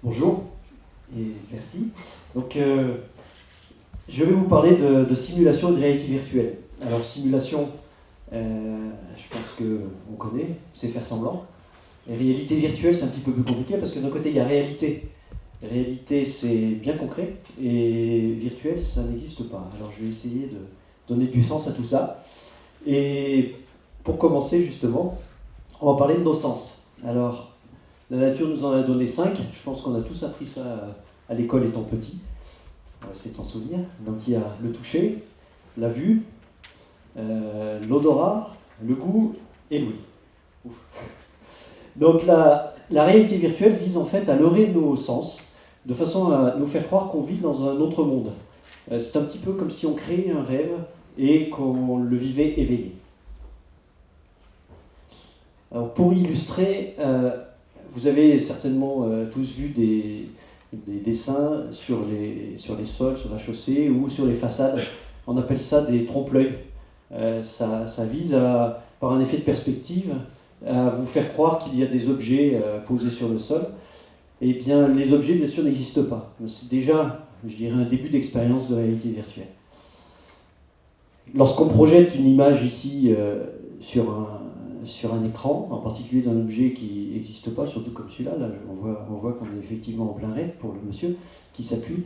Bonjour et merci. Donc, je vais vous parler de simulation et de réalité virtuelle. Alors, simulation, je pense qu'on connaît, c'est faire semblant. Et réalité virtuelle, c'est un petit peu plus compliqué parce que d'un côté, il y a réalité. Réalité, c'est bien concret, et virtuel, ça n'existe pas. Alors, je vais essayer de donner du sens à tout ça. Et pour commencer, justement, on va parler de nos sens. Alors, la nature nous en a donné 5. Je pense qu'on a tous appris ça à l'école étant petit. On va essayer de s'en souvenir. Donc, il y a le toucher, la vue, l'odorat, le goût et l'ouïe. Ouf. Donc, la réalité virtuelle vise en fait à leurrer nos sens de façon à nous faire croire qu'on vit dans un autre monde. C'est un petit peu comme si on créait un rêve et qu'on le vivait éveillé. Alors, pour illustrer, vous avez certainement tous vu des dessins sur les sols, sur la chaussée ou sur les façades. On appelle ça des trompe-l'œil. Ça vise, par un effet de perspective, à vous faire croire qu'il y a des objets posés sur le sol. Eh bien, les objets, bien sûr, n'existent pas. C'est déjà, je dirais, un début d'expérience de réalité virtuelle. Lorsqu'on projette une image ici sur un écran, en particulier d'un objet qui n'existe pas, surtout comme celui-là, là, on voit qu'on est effectivement en plein rêve pour le monsieur qui s'appuie,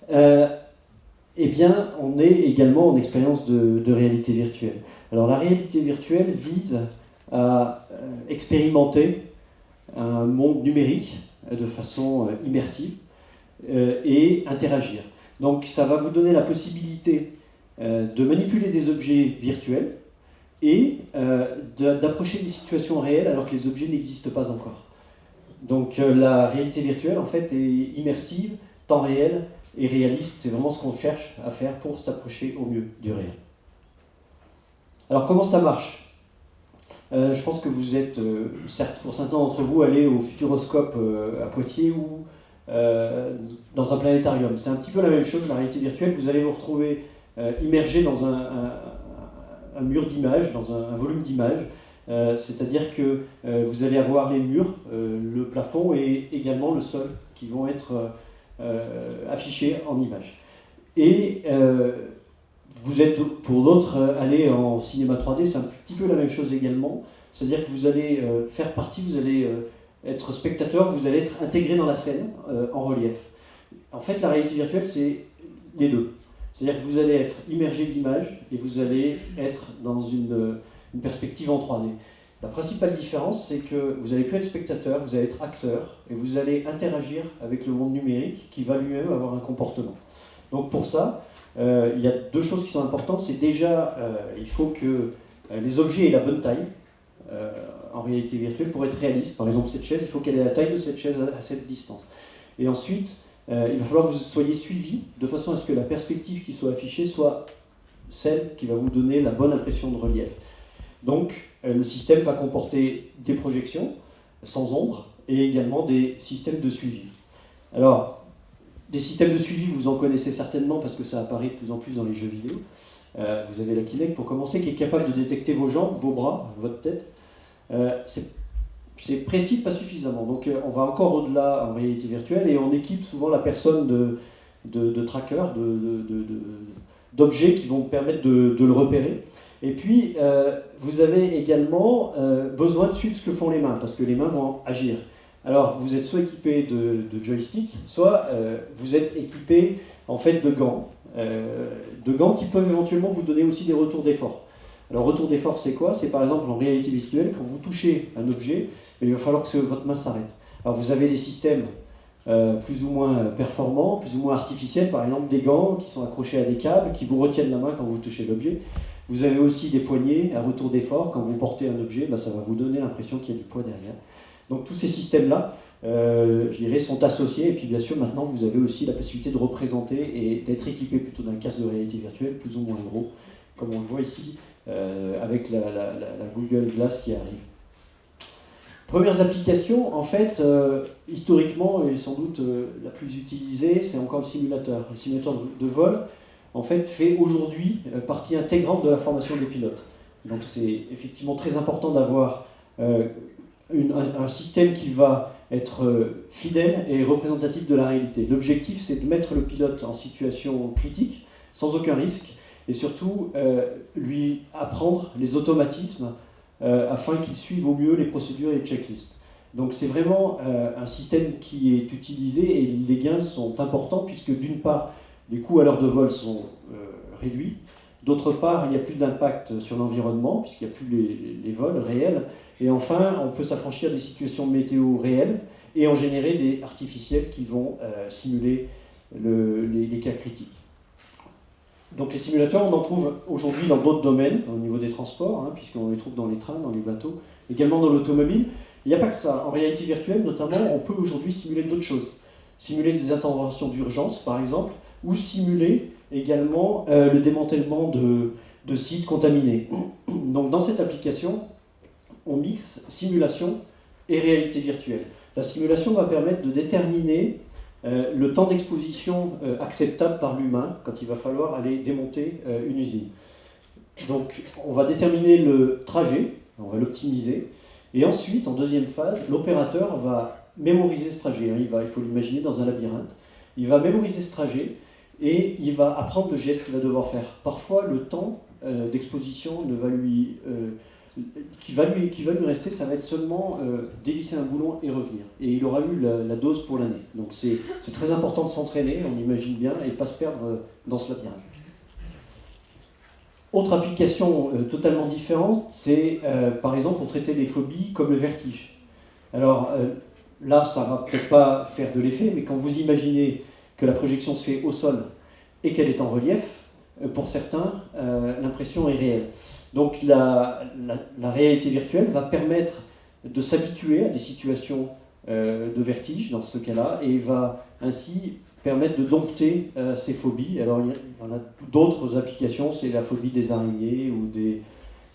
eh bien, on est également en expérience de réalité virtuelle. Alors, la réalité virtuelle vise à expérimenter un monde numérique de façon immersive et interagir. Donc, ça va vous donner la possibilité de manipuler des objets virtuels et d'approcher des situations réelles alors que les objets n'existent pas encore. Donc la réalité virtuelle en fait est immersive, temps réel et réaliste. C'est vraiment ce qu'on cherche à faire pour s'approcher au mieux du réel. Alors comment ça marche ? Je pense que vous êtes, certes pour certains d'entre vous, allés au Futuroscope à Poitiers ou dans un planétarium. C'est un petit peu la même chose, la réalité virtuelle. Vous allez vous retrouver immergé dans un mur d'images, dans un volume d'images, c'est-à-dire que vous allez avoir les murs, le plafond et également le sol qui vont être affichés en images. Et vous êtes, pour d'autres, allés en cinéma 3D, c'est un petit peu la même chose également, c'est-à-dire que vous allez faire partie, vous allez être spectateur, vous allez être intégré dans la scène en relief. En fait, la réalité virtuelle, c'est les deux. C'est-à-dire que vous allez être immergé d'images et vous allez être dans une perspective en 3D. La principale différence, c'est que vous n'allez plus être spectateur, vous allez être acteur et vous allez interagir avec le monde numérique qui va lui-même avoir un comportement. Donc pour ça, il y a deux choses qui sont importantes. C'est déjà, il faut que les objets aient la bonne taille en réalité virtuelle pour être réaliste. Par exemple, cette chaise, il faut qu'elle ait la taille de cette chaise à cette distance. Et ensuite, il va falloir que vous soyez suivi de façon à ce que la perspective qui soit affichée soit celle qui va vous donner la bonne impression de relief. Donc, le système va comporter des projections sans ombre et également des systèmes de suivi. Alors, des systèmes de suivi, vous en connaissez certainement parce que ça apparaît de plus en plus dans les jeux vidéo. Vous avez la Kinect pour commencer qui est capable de détecter vos jambes, vos bras, votre tête. C'est précis, pas suffisamment. Donc on va encore au-delà en réalité virtuelle et on équipe souvent la personne de trackers, d'objets qui vont permettre de le repérer. Et puis vous avez également besoin de suivre ce que font les mains, parce que les mains vont agir. Alors vous êtes soit équipé de joystick, soit vous êtes équipé en fait de gants qui peuvent éventuellement vous donner aussi des retours d'effort. Alors, retour d'effort, c'est quoi ? C'est par exemple en réalité virtuelle, quand vous touchez un objet, il va falloir que votre main s'arrête. Alors, vous avez des systèmes plus ou moins performants, plus ou moins artificiels, par exemple des gants qui sont accrochés à des câbles, qui vous retiennent la main quand vous touchez l'objet. Vous avez aussi des poignées à retour d'effort. Quand vous portez un objet, ça va vous donner l'impression qu'il y a du poids derrière. Donc, tous ces systèmes-là, je dirais, sont associés. Et puis, bien sûr, maintenant, vous avez aussi la possibilité de représenter et d'être équipé plutôt d'un casque de réalité virtuelle, plus ou moins gros, comme on le voit ici, avec la Google Glass qui arrive. Premières applications, en fait, historiquement, et sans doute la plus utilisée, c'est encore le simulateur. Le simulateur de vol, en fait, fait aujourd'hui partie intégrante de la formation des pilotes. Donc c'est effectivement très important d'avoir un système qui va être fidèle et représentatif de la réalité. L'objectif, c'est de mettre le pilote en situation critique, sans aucun risque, et surtout lui apprendre les automatismes afin qu'il suive au mieux les procédures et les checklists. Donc c'est vraiment un système qui est utilisé et les gains sont importants puisque d'une part, les coûts à l'heure de vol sont réduits, d'autre part, il n'y a plus d'impact sur l'environnement puisqu'il n'y a plus les vols réels, et enfin, on peut s'affranchir des situations météo réelles et en générer des artificiels qui vont simuler les cas critiques. Donc les simulateurs, on en trouve aujourd'hui dans d'autres domaines, au niveau des transports, hein, puisqu'on les trouve dans les trains, dans les bateaux, également dans l'automobile. Il n'y a pas que ça. En réalité virtuelle, notamment, on peut aujourd'hui simuler d'autres choses. Simuler des interventions d'urgence, par exemple, ou simuler également le démantèlement de sites contaminés. Donc dans cette application, on mixe simulation et réalité virtuelle. La simulation va permettre de déterminer le temps d'exposition acceptable par l'humain quand il va falloir aller démonter une usine. Donc on va déterminer le trajet, on va l'optimiser, et ensuite, en deuxième phase, l'opérateur va mémoriser ce trajet. Il faut l'imaginer dans un labyrinthe. Il va mémoriser ce trajet et il va apprendre le geste qu'il va devoir faire. Parfois, le temps d'exposition qui va lui rester, ça va être seulement dévisser un boulon et revenir. Et il aura eu la dose pour l'année. Donc c'est très important de s'entraîner, on imagine bien, et de ne pas se perdre dans ce labyrinthe. Autre application totalement différente, c'est par exemple pour traiter des phobies comme le vertige. Alors là, ça ne va peut-être pas faire de l'effet, mais quand vous imaginez que la projection se fait au sol et qu'elle est en relief, pour certains, l'impression est réelle. Donc la réalité virtuelle va permettre de s'habituer à des situations de vertige dans ce cas-là et va ainsi permettre de dompter ces phobies. Alors il y en a d'autres applications, c'est la phobie des araignées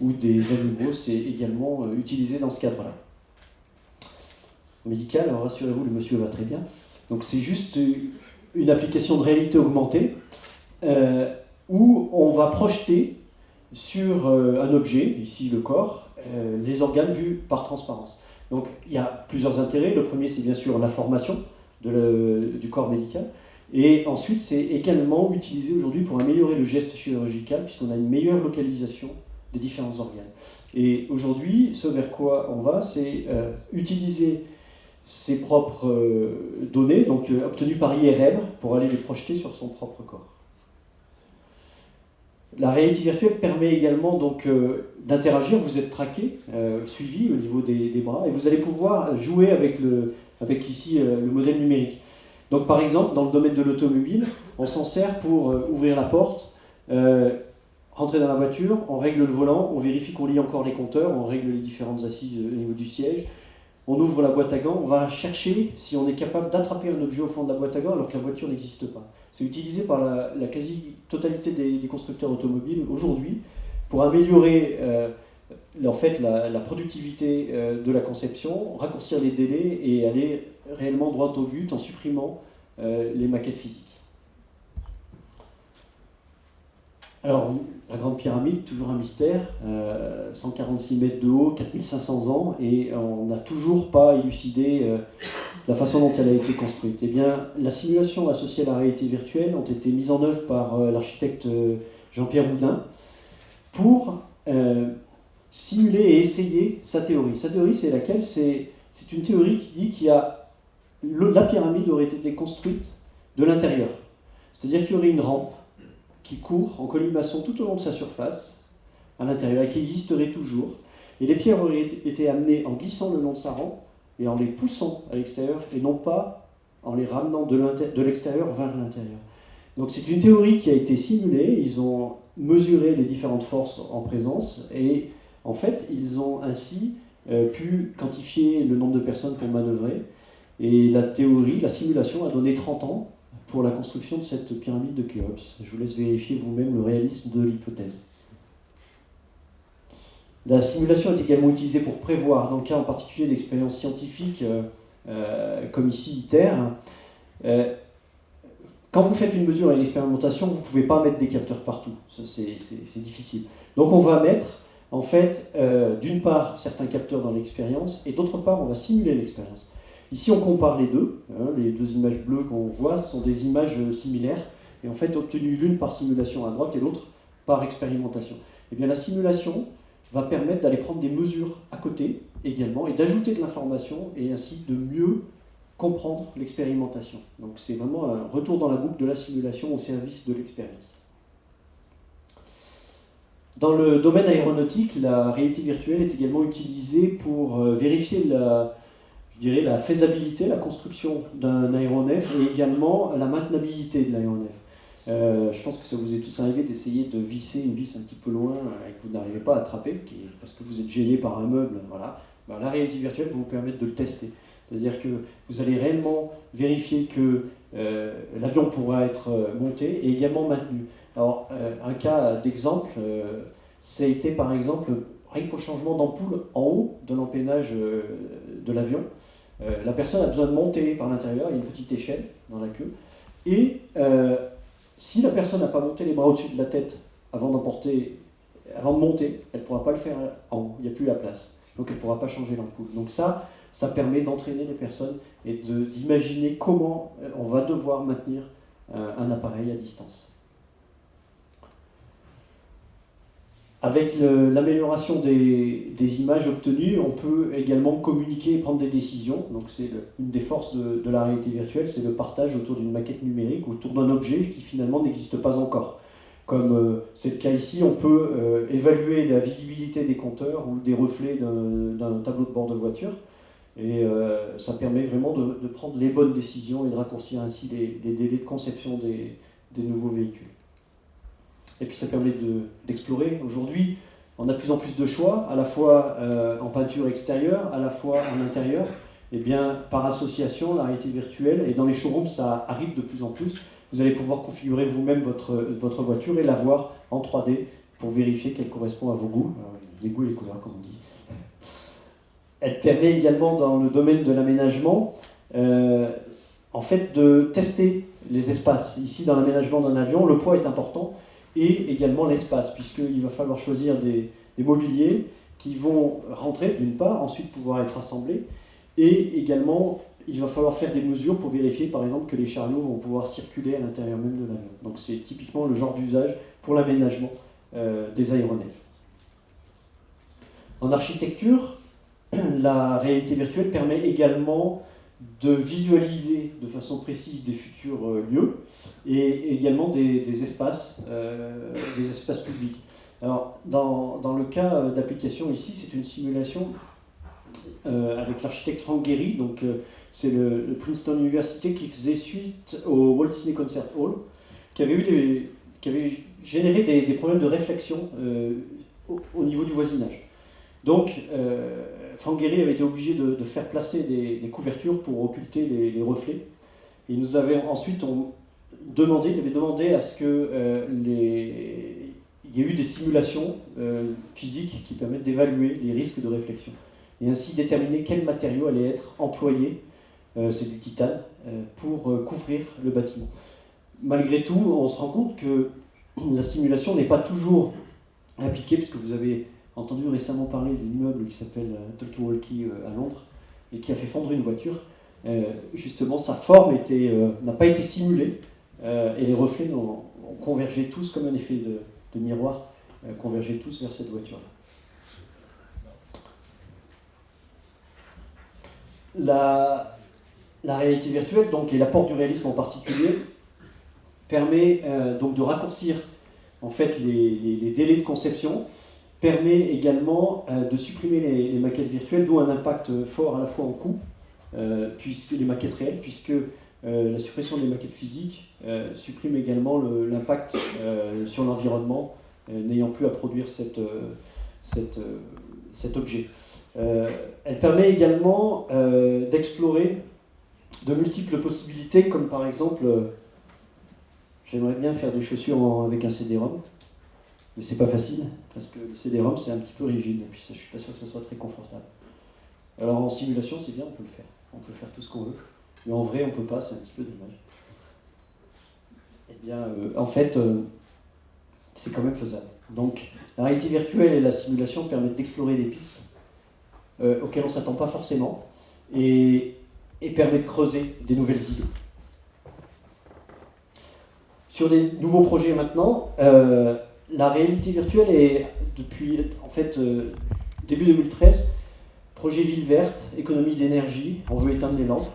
ou des animaux, c'est également utilisé dans ce cadre-là. Médical, alors rassurez-vous, le monsieur va très bien. Donc c'est juste une application de réalité augmentée où on va projeter sur un objet, ici le corps, les organes vus par transparence. Donc il y a plusieurs intérêts. Le premier, c'est bien sûr la formation du corps médical. Et ensuite, c'est également utilisé aujourd'hui pour améliorer le geste chirurgical, puisqu'on a une meilleure localisation des différents organes. Et aujourd'hui, ce vers quoi on va, c'est utiliser ses propres données, donc obtenues par IRM, pour aller les projeter sur son propre corps. La réalité virtuelle permet également donc d'interagir, vous êtes traqué, suivi au niveau des bras, et vous allez pouvoir jouer avec ici le modèle numérique. Donc par exemple, dans le domaine de l'automobile, on s'en sert pour ouvrir la porte, rentrer dans la voiture, on règle le volant, on vérifie qu'on lit encore les compteurs, on règle les différentes assises au niveau du siège, on ouvre la boîte à gants, on va chercher si on est capable d'attraper un objet au fond de la boîte à gants alors que la voiture n'existe pas. C'est utilisé par la quasi-totalité des constructeurs automobiles aujourd'hui pour améliorer en fait, la productivité de la conception, raccourcir les délais et aller réellement droit au but en supprimant les maquettes physiques. Alors, la Grande Pyramide, toujours un mystère, 146 mètres de haut, 4500 ans, et on n'a toujours pas élucidé la façon dont elle a été construite. Eh bien, la simulation associée à la réalité virtuelle ont été mises en œuvre par l'architecte Jean-Pierre Houdin pour simuler et essayer sa théorie. Sa théorie, c'est laquelle? C'est une théorie qui dit qu'il y a la pyramide aurait été construite de l'intérieur. C'est-à-dire qu'il y aurait une rampe qui court en colimaçon tout au long de sa surface, à l'intérieur, et qui existerait toujours. Et les pierres auraient été amenées en glissant le long de sa rampe et en les poussant à l'extérieur, et non pas en les ramenant de l'extérieur vers l'intérieur. Donc c'est une théorie qui a été simulée, ils ont mesuré les différentes forces en présence, et en fait, ils ont ainsi pu quantifier le nombre de personnes pour manœuvrer, et la théorie, la simulation a donné 30 ans pour la construction de cette pyramide de Khéops. Je vous laisse vérifier vous-même le réalisme de l'hypothèse. La simulation est également utilisée pour prévoir, dans le cas en particulier d'expériences scientifiques, comme ici ITER. Quand vous faites une mesure et une expérimentation, vous ne pouvez pas mettre des capteurs partout. C'est difficile. Donc on va mettre, en fait, d'une part, certains capteurs dans l'expérience, et d'autre part, on va simuler l'expérience. Ici, on compare les deux. Les deux images bleues qu'on voit sont des images similaires, et en fait obtenues l'une par simulation à droite et l'autre par expérimentation. Et bien la simulation va permettre d'aller prendre des mesures à côté également, et d'ajouter de l'information, et ainsi de mieux comprendre l'expérimentation. Donc c'est vraiment un retour dans la boucle de la simulation au service de l'expérience. Dans le domaine aéronautique, la réalité virtuelle est également utilisée pour vérifier la faisabilité, la construction d'un aéronef, et également la maintenabilité de l'aéronef. Je pense que ça vous est tous arrivé d'essayer de visser une vis un petit peu loin et que vous n'arrivez pas à attraper, parce que vous êtes gêné par un meuble. Voilà. Ben, la réalité virtuelle va vous permettre de le tester. C'est-à-dire que vous allez réellement vérifier que l'avion pourra être monté et également maintenu. Alors, un cas d'exemple, ça a été par exemple, rien que pour le changement d'ampoule en haut de l'empennage de l'avion. La personne a besoin de monter par l'intérieur, il y a une petite échelle dans la queue, et si la personne n'a pas monté les bras au-dessus de la tête avant de monter, elle ne pourra pas le faire en haut, il n'y a plus la place. Donc elle ne pourra pas changer l'ampoule. Donc ça permet d'entraîner les personnes et d'imaginer comment on va devoir maintenir un appareil à distance. Avec l'amélioration des images obtenues, on peut également communiquer et prendre des décisions. Donc c'est une des forces de la réalité virtuelle, c'est le partage autour d'une maquette numérique, autour d'un objet qui finalement n'existe pas encore. Comme c'est le cas ici, on peut évaluer la visibilité des compteurs ou des reflets d'un tableau de bord de voiture. Et ça permet vraiment de prendre les bonnes décisions et de raccourcir ainsi les délais de conception des nouveaux véhicules. Et puis ça permet d'explorer. Aujourd'hui, on a de plus en plus de choix, à la fois en peinture extérieure, à la fois en intérieur. Et bien, par association, la réalité virtuelle, et dans les showrooms, ça arrive de plus en plus, vous allez pouvoir configurer vous-même votre voiture et la voir en 3D pour vérifier qu'elle correspond à vos goûts. Les goûts et les couleurs, comme on dit. Elle permet également, dans le domaine de l'aménagement, en fait, de tester les espaces. Ici, dans l'aménagement d'un avion, le poids est important, et également l'espace, puisqu'il va falloir choisir des mobiliers qui vont rentrer d'une part, ensuite pouvoir être assemblés, et également il va falloir faire des mesures pour vérifier par exemple que les chariots vont pouvoir circuler à l'intérieur même de l'avion. Donc c'est typiquement le genre d'usage pour l'aménagement des aéronefs. En architecture, la réalité virtuelle permet également de visualiser de façon précise des futurs lieux et également des espaces publics. Alors, dans le cas d'application ici, c'est une simulation avec l'architecte Frank Gehry, donc c'est le Princeton University qui faisait suite au Walt Disney Concert Hall, qui avait généré des problèmes de réflexion au niveau du voisinage. Donc, Frank Gehry avait été obligé de faire placer des couvertures pour occulter les reflets. Et il nous avait ensuite il avait demandé à ce qu'il y ait eu des simulations physiques qui permettent d'évaluer les risques de réflexion. Et ainsi déterminer quel matériau allait être employé, c'est du titane, pour couvrir le bâtiment. Malgré tout, on se rend compte que la simulation n'est pas toujours appliquée, puisque vous avez entendu récemment parler de l'immeuble qui s'appelle Talkie-Walkie à Londres, et qui a fait fondre une voiture. Justement, sa forme n'a pas été simulée, et les reflets ont convergé tous, comme un effet de miroir, convergé tous vers cette voiture-là. La réalité virtuelle, donc, et l'apport du réalisme en particulier, permet donc de raccourcir en fait, les délais de conception, permet également de supprimer les maquettes virtuelles, d'où un impact fort à la fois en coût, puisque les maquettes réelles, puisque la suppression des maquettes physiques supprime également l'impact sur l'environnement, n'ayant plus à produire cet objet. Elle permet également d'explorer de multiples possibilités, comme par exemple, j'aimerais bien faire des chaussures avec un CD-ROM, mais c'est pas facile, parce que le CD-ROM c'est un petit peu rigide, et puis ça, je suis pas sûr que ça soit très confortable. Alors en simulation c'est bien, on peut le faire. On peut faire tout ce qu'on veut, mais en vrai on peut pas, c'est un petit peu dommage. Eh bien, en fait, c'est quand même faisable. Donc la réalité virtuelle et la simulation permettent d'explorer des pistes auxquelles on ne s'attend pas forcément, et et permet de creuser des nouvelles idées. Sur des nouveaux projets maintenant, la réalité virtuelle est, depuis début 2013, projet ville verte, économie d'énergie, on veut éteindre les lampes,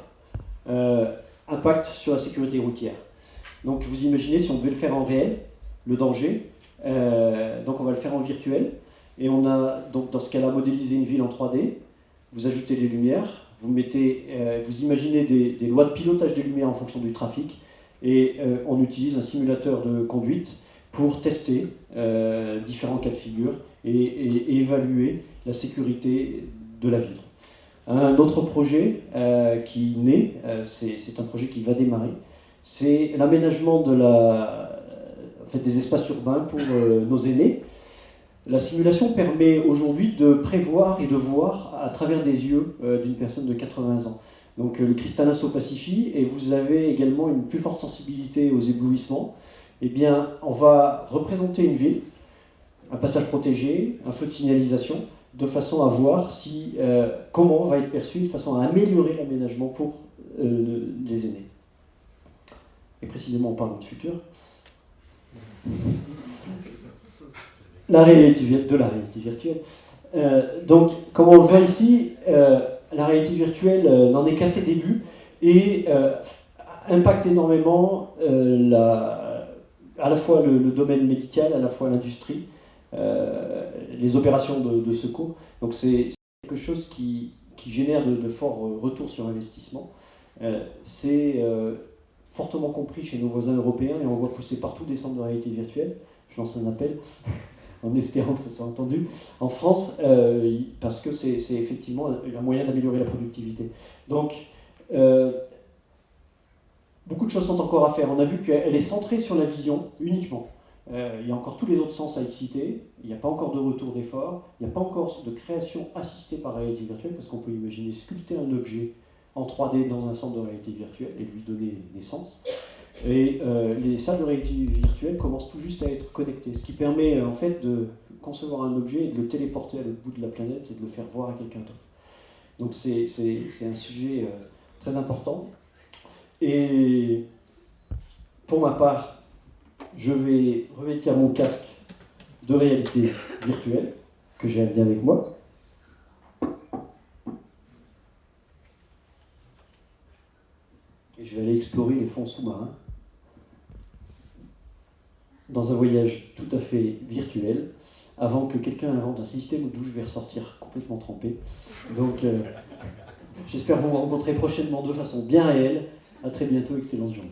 impact sur la sécurité routière. Donc vous imaginez si on devait le faire en réel, le danger, donc on va le faire en virtuel, et on a donc dans ce cas-là modélisé une ville en 3D, vous ajoutez les lumières, vous imaginez des lois de pilotage des lumières en fonction du trafic, et on utilise un simulateur de conduite pour tester différents cas de figure et évaluer la sécurité de la ville. Un autre projet qui naît, c'est un projet qui va démarrer, c'est l'aménagement des espaces urbains pour nos aînés. La simulation permet aujourd'hui de prévoir et de voir à travers des yeux d'une personne de 80 ans. Donc le cristallin s'opacifie et vous avez également une plus forte sensibilité aux éblouissements. Eh bien, on va représenter une ville, un passage protégé, un feu de signalisation, de façon à voir comment va être perçu, de façon à améliorer l'aménagement pour les aînés. Et précisément, on parle de futur. De la réalité virtuelle. Donc, comme on le voit ici, la réalité virtuelle n'en est qu'à ses débuts et impacte énormément à la fois le domaine médical, à la fois l'industrie, les opérations de secours. Donc c'est quelque chose qui génère de forts retours sur investissement. C'est fortement compris chez nos voisins européens et on voit pousser partout des centres de réalité virtuelle. Je lance un appel en espérant que ça soit entendu. En France, parce que c'est effectivement un moyen d'améliorer la productivité. Donc, beaucoup de choses sont encore à faire. On a vu qu'elle est centrée sur la vision uniquement. Il y a encore tous les autres sens à exciter, il n'y a pas encore de retour d'effort, il n'y a pas encore de création assistée par réalité virtuelle, parce qu'on peut imaginer sculpter un objet en 3D dans un centre de réalité virtuelle et lui donner naissance. Et les salles de réalité virtuelle commencent tout juste à être connectées, ce qui permet en fait de concevoir un objet et de le téléporter à l'autre bout de la planète et de le faire voir à quelqu'un d'autre. Donc c'est un sujet très important. Et pour ma part, je vais revêtir mon casque de réalité virtuelle que j'ai amené avec moi. Et je vais aller explorer les fonds sous-marins dans un voyage tout à fait virtuel avant que quelqu'un invente un système d'où je vais ressortir complètement trempé. Donc j'espère vous rencontrer prochainement de façon bien réelle. À très bientôt, excellente journée.